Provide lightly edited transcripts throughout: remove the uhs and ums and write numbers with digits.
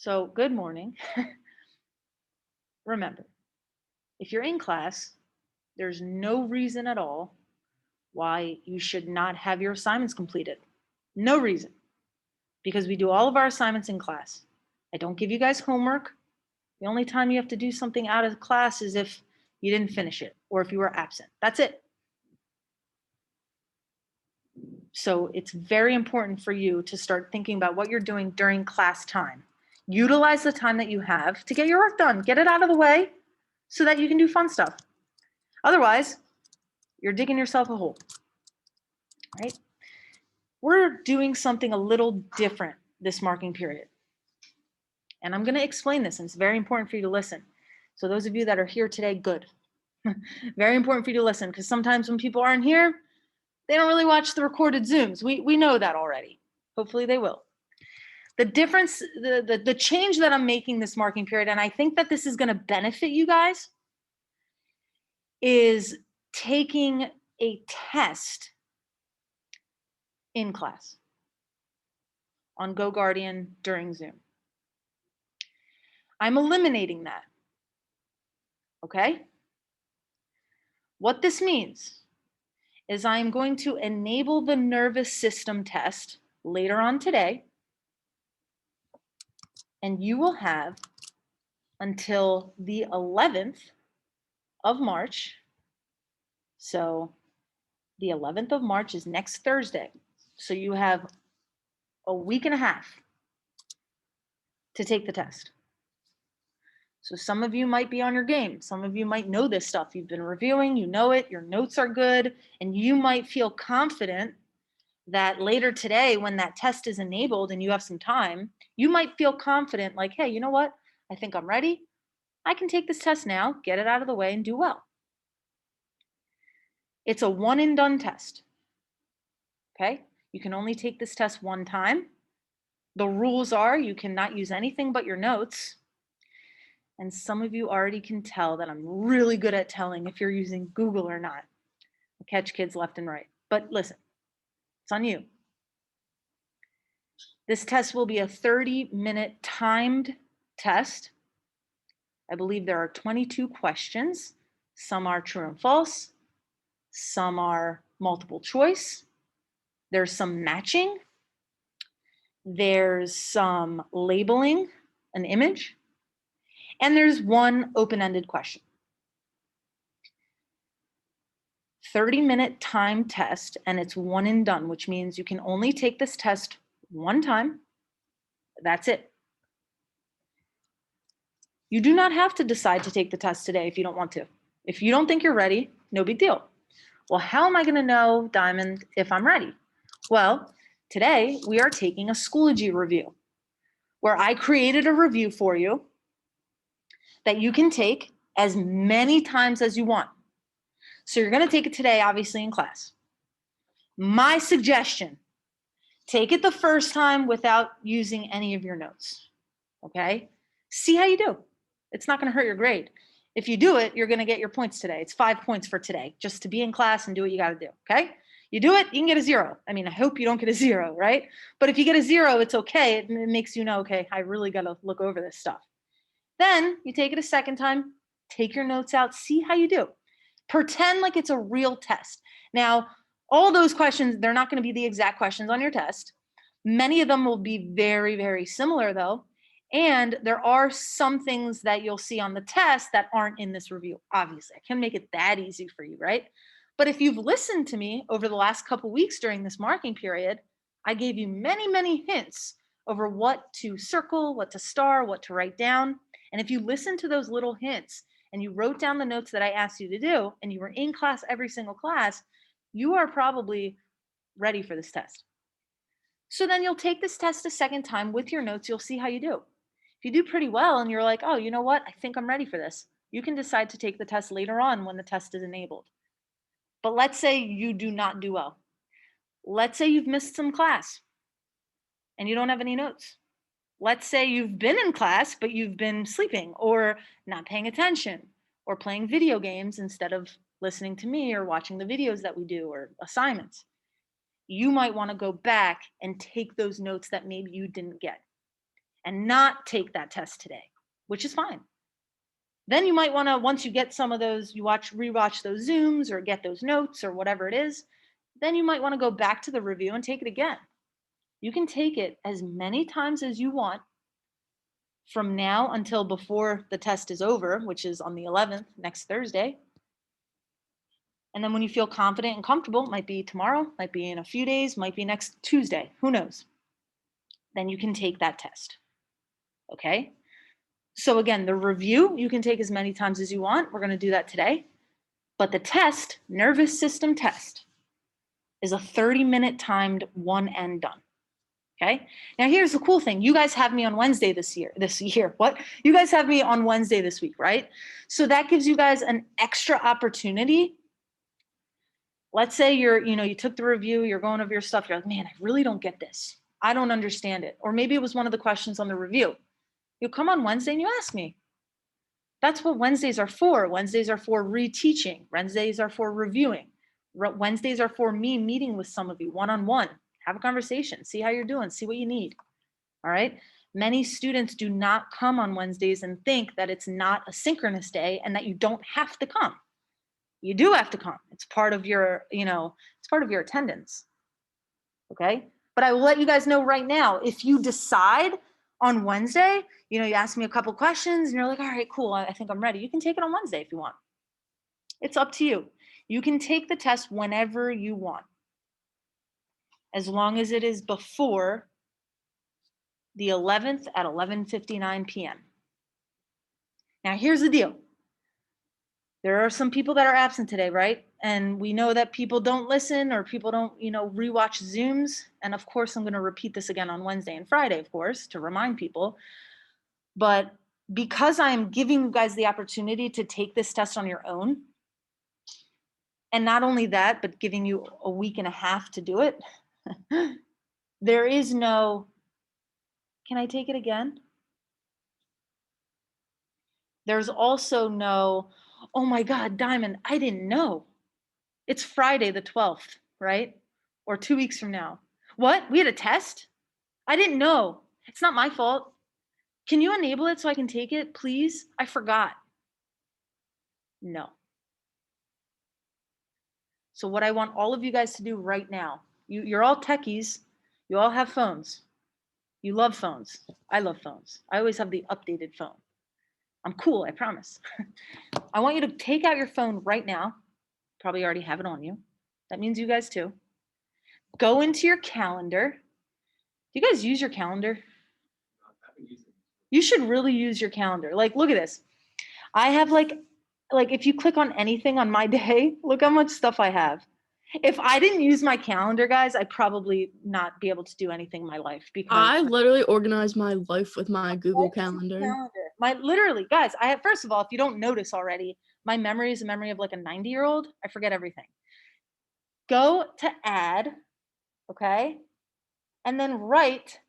So, good morning. Remember, if you're in class, there's no reason at all why you should not have your assignments completed. No reason, because we do all of our assignments in class. I don't give you guys homework. The only time you have to do something out of class is if you didn't finish it or if you were absent. That's it. So, it's very important for you to start thinking about what you're doing during class time. Utilize the time that you have to get your work done, get it out of the way so that you can do fun stuff. Otherwise, you're digging yourself a hole, right? We're doing something a little different this marking period. And I'm going to explain this, and it's very important for you to listen. So, those of you that are here today, good. Very important for you to listen because sometimes when people aren't here, they don't really watch the recorded Zooms. We know that already. Hopefully, they will. The difference, the change that I'm making this marking period, and I think that this is going to benefit you guys, is taking a test in class on GoGuardian during Zoom. I'm eliminating that. Okay? What this means is I'm going to enable the nervous system test later on today, and you will have until the 11th of March. So the 11th of March is next Thursday. So you have a week and a half to take the test. So some of you might be on your game. Some of you might know this stuff. You've been reviewing, you know it, your notes are good, and you might feel confident that later today, when that test is enabled and you have some time, you might feel confident like, hey, you know what? I think I'm ready. I can take this test now, get it out of the way, and do well. It's a one and done test. Okay? You can only take this test one time. The rules are you cannot use anything but your notes. And some of you already can tell that I'm really good at telling if you're using Google or not. I catch kids left and right. But listen, it's on you. This test will be a 30-minute timed test. I believe there are 22 questions. Some are true and false. Some are multiple choice. There's some matching. There's some labeling an image. And there's one open-ended question. 30-minute time test, and it's one and done, which means you can only take this test one time. That's it. You do not have to decide to take the test today if you don't want to. If you don't think you're ready, no big deal. Well, how am I going to know, Diamond, if I'm ready? Well, today we are taking a Schoology review where I created a review for you that you can take as many times as you want. So you're going to take it today, obviously, in class. My suggestion, take it the first time without using any of your notes, okay? See how you do. It's not going to hurt your grade. If you do it, you're going to get your points today. It's 5 points for today, just to be in class and do what you got to do, okay? You do it, you can get a 0. I mean, I hope you don't get a 0, right? But if you get a 0, it's okay. It makes you know, okay, I really got to look over this stuff. Then you take it a second time, take your notes out, see how you do. Pretend like it's a real test. Now, all those questions, they're not going to be the exact questions on your test. Many of them will be very, very similar, though. And there are some things that you'll see on the test that aren't in this review. Obviously, I can't make it that easy for you, right? But if you've listened to me over the last couple weeks during this marking period, I gave you many, many hints over what to circle, what to star, what to write down. And if you listen to those little hints and you wrote down the notes that I asked you to do, and you were in class every single class, you are probably ready for this test. So then you'll take this test a second time with your notes. You'll see how you do. If you do pretty well and you're like, oh, you know what? I think I'm ready for this. You can decide to take the test later on when the test is enabled. But let's say you do not do well. Let's say you've missed some class and you don't have any notes. Let's say you've been in class, but you've been sleeping or not paying attention or playing video games instead of listening to me or watching the videos that we do or assignments. You might want to go back and take those notes that maybe you didn't get. and not take that test today, which is fine. Then you might want to, once you get some of those, you rewatch those Zooms or get those notes or whatever it is, then you might want to go back to the review and take it again. You can take it as many times as you want from now until before the test is over, which is on the 11th, next Thursday. And then when you feel confident and comfortable, might be tomorrow, might be in a few days, might be next Tuesday, who knows? Then you can take that test. Okay? So again, the review, you can take as many times as you want. We're going to do that today. But the test, nervous system test, is a 30-minute timed one and done. Okay. Now here's the cool thing. You guys have me on Wednesday this year. What? You guys have me on Wednesday this week, right? So that gives you guys an extra opportunity. Let's say you took the review, you're going over your stuff. You're like, man, I really don't get this. I don't understand it. Or maybe it was one of the questions on the review. You come on Wednesday and you ask me. That's what Wednesdays are for. Wednesdays are for reteaching. Wednesdays are for reviewing. Wednesdays are for me meeting with some of you one-on-one. Have a conversation, see how you're doing, see what you need. All right. Many students do not come on Wednesdays and think that it's not a synchronous day and that you don't have to come. You do have to come. It's part of your, it's part of your attendance. Okay. But I will let you guys know right now, if you decide on Wednesday, you ask me a couple questions and you're like, all right, cool, I think I'm ready. You can take it on Wednesday if you want. It's up to you. You can take the test whenever you want, as long as it is before the 11th at 11:59 p.m. Now, here's the deal. There are some people that are absent today, right? And we know that people don't listen or people don't, rewatch Zooms. And of course, I'm going to repeat this again on Wednesday and Friday, of course, to remind people. But because I am giving you guys the opportunity to take this test on your own, and not only that, but giving you a week and a half to do it, there is no, can I take it again? There's also no, oh my God, Diamond, I didn't know. It's Friday the 12th, right? Or 2 weeks from now. What? We had a test? I didn't know. It's not my fault. Can you enable it so I can take it, please? I forgot. No. So what I want all of you guys to do right now, you're all techies. You all have phones. You love phones. I love phones. I always have the updated phone. I'm cool, I promise. I want you to take out your phone right now. Probably already have it on you. That means you guys too. Go into your calendar. Do you guys use your calendar? You should really use your calendar. Like, look at this. I have like if you click on anything on my day, look how much stuff I have. If I didn't use my calendar, guys, I'd probably not be able to do anything in my life because I literally organize my life with my Google Calendar. Literally, guys, first of all, if you don't notice already, my memory is a memory of like a 90-year-old. I forget everything. Go to add, okay? And then write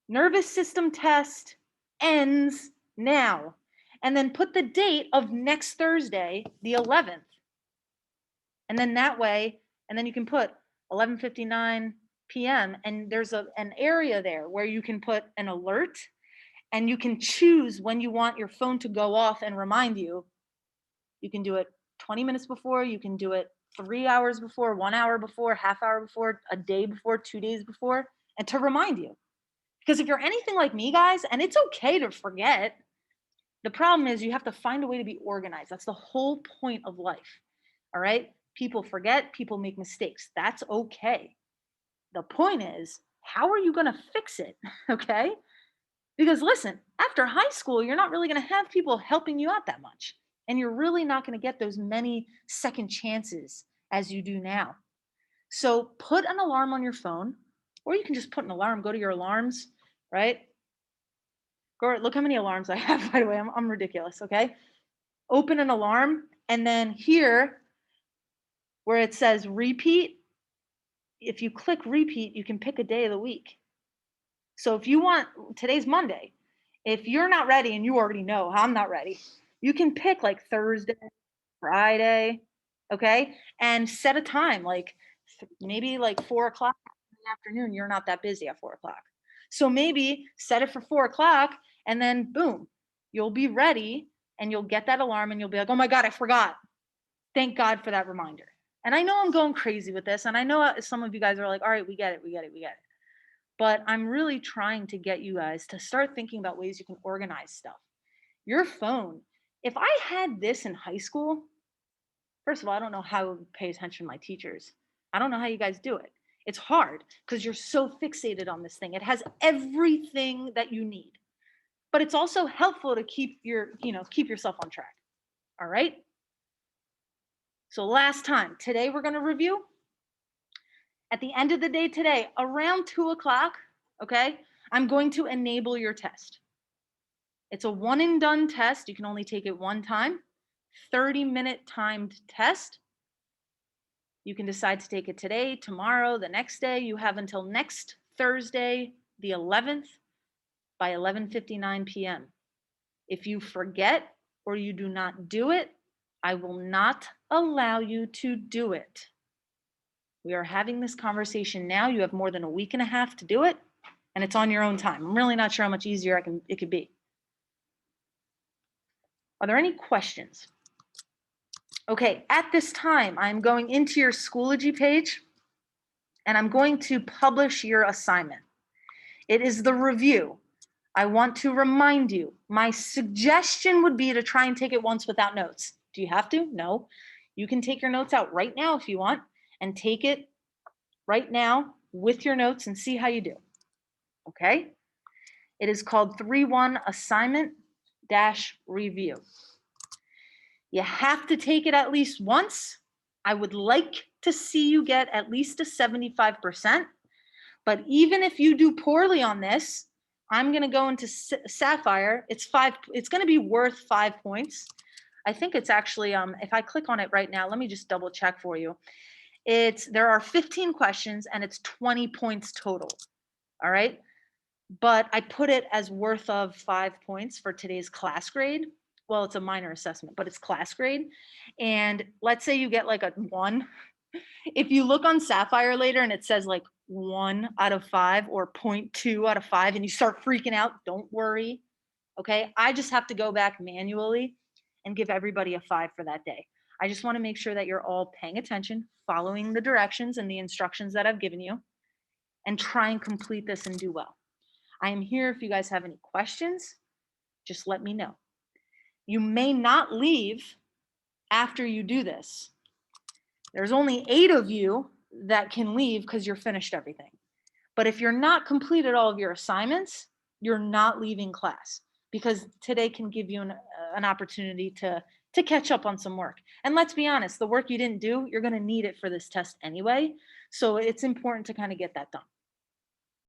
nervous system test ends now. And then put the date of next Thursday, the 11th. And then that way, and then you can put 11:59 p.m. and there's an area there where you can put an alert and you can choose when you want your phone to go off and remind you. You can do it 20 minutes before, you can do it 3 hours before, 1 hour before, half hour before, a day before, 2 days before, and to remind you. Because if you're anything like me, guys, and it's okay to forget, the problem is you have to find a way to be organized. That's the whole point of life. All right? People forget, people make mistakes. That's okay. The point is, how are you going to fix it? Okay? Because listen, after high school, you're not really going to have people helping you out that much. And you're really not going to get those many second chances as you do now. So put an alarm on your phone, or you can just put an alarm, go to your alarms, right? Go, look how many alarms I have, by the way. I'm ridiculous, okay? Open an alarm, and then here, where it says repeat, if you click repeat, you can pick a day of the week. So if you want, today's Monday. If you're not ready and you already know I'm not ready, you can pick like Thursday, Friday, okay? And set a time, like maybe like 4 o'clock in the afternoon. You're not that busy at 4 o'clock. So maybe set it for 4 o'clock and then boom, you'll be ready and you'll get that alarm and you'll be like, oh my God, I forgot. Thank God for that reminder. And I know I'm going crazy with this. And I know some of you guys are like, all right, we get it, we get it, we get it. But I'm really trying to get you guys to start thinking about ways you can organize stuff. Your phone, if I had this in high school, first of all, I don't know how I would pay attention to my teachers. I don't know how you guys do it. It's hard because you're so fixated on this thing. It has everything that you need. But it's also helpful to keep keep yourself on track. All right? So last time, today we're going to review. At the end of the day today, around 2 o'clock, okay, I'm going to enable your test. It's a one and done test. You can only take it one time, 30-minute timed test. You can decide to take it today, tomorrow, the next day. You have until next Thursday, the 11th, by 11:59 p.m. If you forget or you do not do it, I will not allow you to do it. We are having this conversation now. You have more than a week and a half to do it, and it's on your own time. I'm really not sure how much easier it could be. Are there any questions? Okay, at this time, I'm going into your Schoology page, and I'm going to publish your assignment. It is the review. I want to remind you, my suggestion would be to try and take it once without notes. Do you have to? No. You can take your notes out right now if you want, and take it right now with your notes and see how you do. Okay? It is called 3-1 assignment review. You have to take it at least once. I would like to see you get at least a 75%. But even if you do poorly on this, I'm going to go into Sapphire. It's going to be worth 5 points. I think it's actually, if I click on it right now, let me just double check for you. There are 15 questions and it's 20 points total. All right. But I put it as worth of 5 points for today's class grade. Well, it's a minor assessment, but it's class grade. And let's say you get like a 1. If you look on Sapphire later and it says like 1 out of 5 or 0.2 out of 5 and you start freaking out, don't worry. Okay. I just have to go back manually and give everybody a 5 for that day. I just want to make sure that you're all paying attention, following the directions and the instructions that I've given you, and try and complete this and do well. I am here if you guys have any questions, just let me know. You may not leave after you do this. There's only 8 of you that can leave because you're finished everything. But if you're not completed all of your assignments, you're not leaving class, because today can give you an opportunity to catch up on some work. And let's be honest, the work you didn't do, you're going to need it for this test anyway. So it's important to kind of get that done.